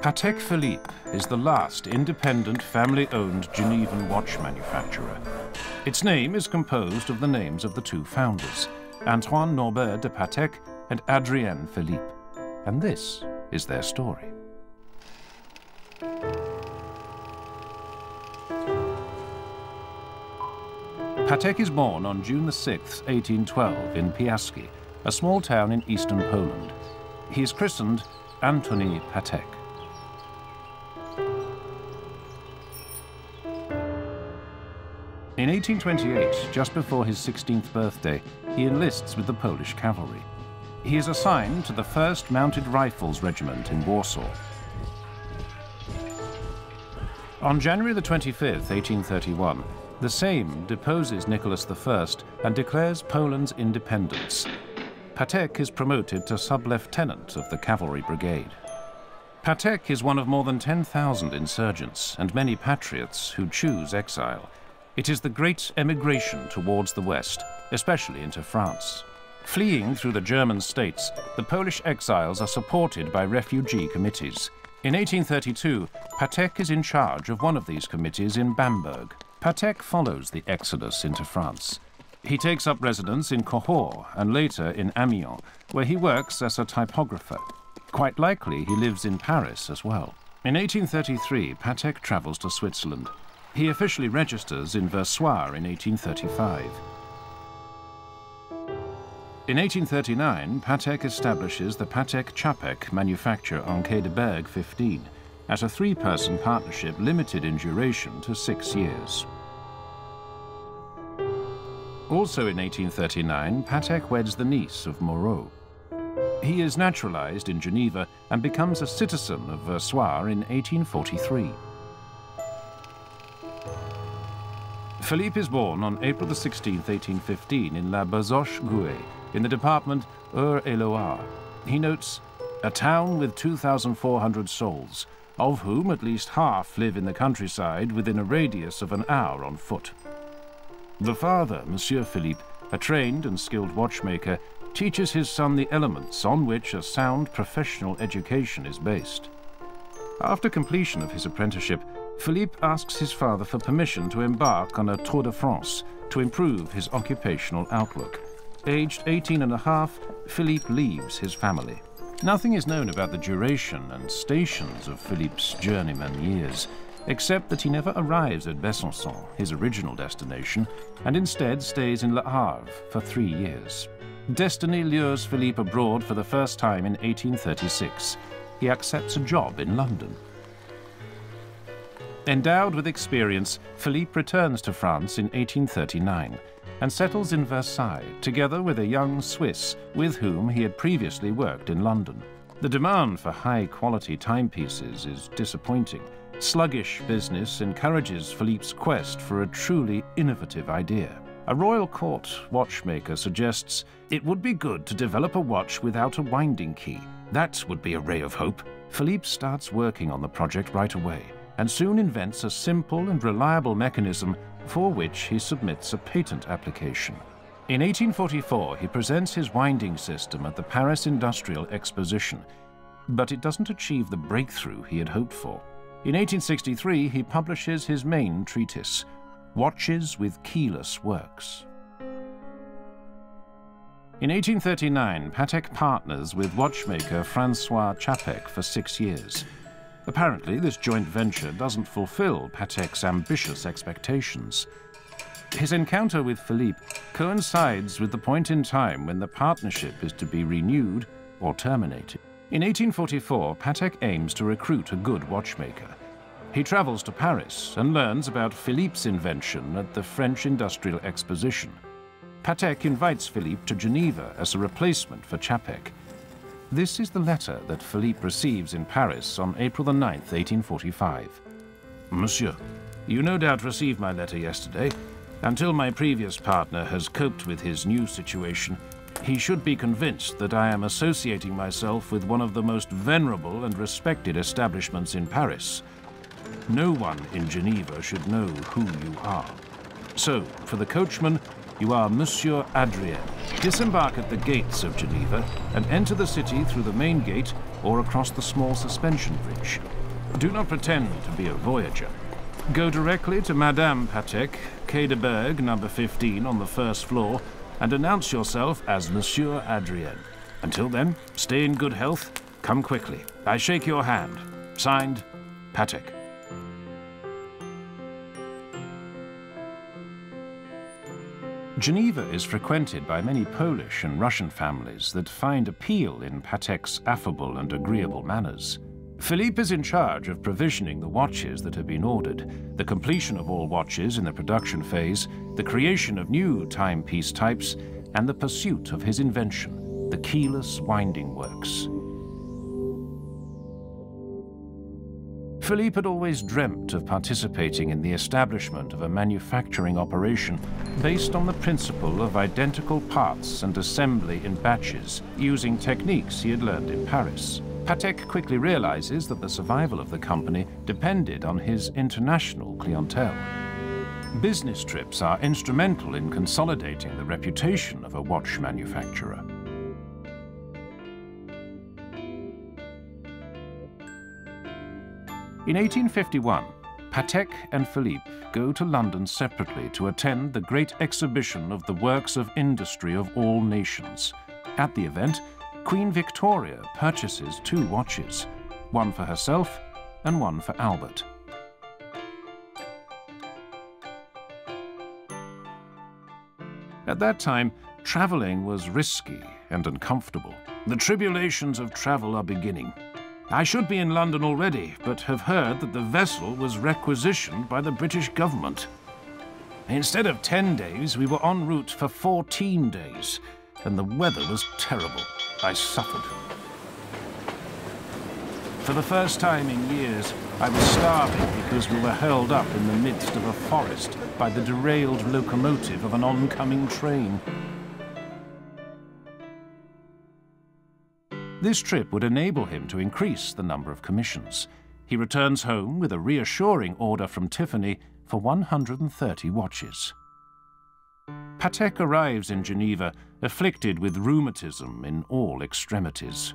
Patek Philippe is the last independent family-owned Genevan watch manufacturer. Its name is composed of the names of the two founders, Antoine Norbert de Patek and Adrien Philippe. And this is their story. Patek is born on June 6, 1812 in Piaski, a small town in eastern Poland. He is christened Antoine Patek. In 1828, just before his 16th birthday, he enlists with the Polish cavalry. He is assigned to the 1st Mounted Rifles Regiment in Warsaw. On January the 25th, 1831, the Sejm deposes Nicholas I and declares Poland's independence. Patek is promoted to sub-lieutenant of the cavalry brigade. Patek is one of more than 10,000 insurgents and many patriots who choose exile. It is the great emigration towards the west, especially into France. Fleeing through the German states, the Polish exiles are supported by refugee committees. In 1832, Patek is in charge of one of these committees in Bamberg. Patek follows the exodus into France. He takes up residence in Cahors and later in Amiens, where he works as a typographer. Quite likely he lives in Paris as well. In 1833, Patek travels to Switzerland. He officially registers in Versoix in 1835. In 1839, Patek establishes the Patek Chapek manufacture on Quai de Berg 15 as a 3-person partnership limited in duration to 6 years. Also in 1839, Patek weds the niece of Moreau. He is naturalized in Geneva and becomes a citizen of Versoix in 1843. Philippe is born on April 16, 1815 in La Bazoche-Gouet, in the department Eure-et-Loire. He notes, "A town with 2,400 souls, of whom at least half live in the countryside within a radius of an hour on foot." The father, Monsieur Philippe, a trained and skilled watchmaker, teaches his son the elements on which a sound professional education is based. After completion of his apprenticeship, Philippe asks his father for permission to embark on a Tour de France to improve his occupational outlook. Aged 18 and a half, Philippe leaves his family. Nothing is known about the duration and stations of Philippe's journeyman years, except that he never arrives at Besançon, his original destination, and instead stays in Le Havre for 3 years. Destiny lures Philippe abroad for the first time in 1836. He accepts a job in London. Endowed with experience, Philippe returns to France in 1839 and settles in Versailles together with a young Swiss with whom he had previously worked in London. The demand for high-quality timepieces is disappointing. Sluggish business encourages Philippe's quest for a truly innovative idea. A royal court watchmaker suggests it would be good to develop a watch without a winding key. That would be a ray of hope. Philippe starts working on the project right away and soon invents a simple and reliable mechanism for which he submits a patent application. In 1844, he presents his winding system at the Paris Industrial Exposition, but it doesn't achieve the breakthrough he had hoped for. In 1863, he publishes his main treatise, Watches with Keyless Works. In 1839, Patek partners with watchmaker François Chapek for 6 years. Apparently, this joint venture doesn't fulfill Patek's ambitious expectations. His encounter with Philippe coincides with the point in time when the partnership is to be renewed or terminated. In 1844, Patek aims to recruit a good watchmaker. He travels to Paris and learns about Philippe's invention at the French Industrial Exposition. Patek invites Philippe to Geneva as a replacement for Chapek. This is the letter that Philippe receives in Paris on April 9, 1845. "Monsieur, you no doubt received my letter yesterday. Until my previous partner has coped with his new situation, he should be convinced that I am associating myself with one of the most venerable and respected establishments in Paris. No one in Geneva should know who you are. So, for the coachman, You are Monsieur Adrien. Disembark at the gates of Geneva and enter the city through the main gate or across the small suspension bridge. Do not pretend to be a voyager. Go directly to Madame Patek, Quai de Berg, number 15 on the first floor, and announce yourself as Monsieur Adrien. Until then, stay in good health. Come quickly. I shake your hand. Signed, Patek. Geneva is frequented by many Polish and Russian families that find appeal in Patek's affable and agreeable manners. Philippe is in charge of provisioning the watches that have been ordered, the completion of all watches in the production phase, the creation of new timepiece types, and the pursuit of his invention, the keyless winding works. Philippe had always dreamt of participating in the establishment of a manufacturing operation based on the principle of identical parts and assembly in batches, using techniques he had learned in Paris. Patek quickly realizes that the survival of the company depended on his international clientele. Business trips are instrumental in consolidating the reputation of a watch manufacturer. In 1851, Patek and Philippe go to London separately to attend the great exhibition of the works of industry of all nations. At the event, Queen Victoria purchases 2 watches, one for herself and one for Albert. At that time, traveling was risky and uncomfortable. The tribulations of travel are beginning. I should be in London already, but have heard that the vessel was requisitioned by the British government. Instead of 10 days, we were en route for 14 days, and the weather was terrible. I suffered. For the first time in years, I was starving because we were held up in the midst of a forest by the derailed locomotive of an oncoming train. This trip would enable him to increase the number of commissions. He returns home with a reassuring order from Tiffany for 130 watches. Patek arrives in Geneva, afflicted with rheumatism in all extremities.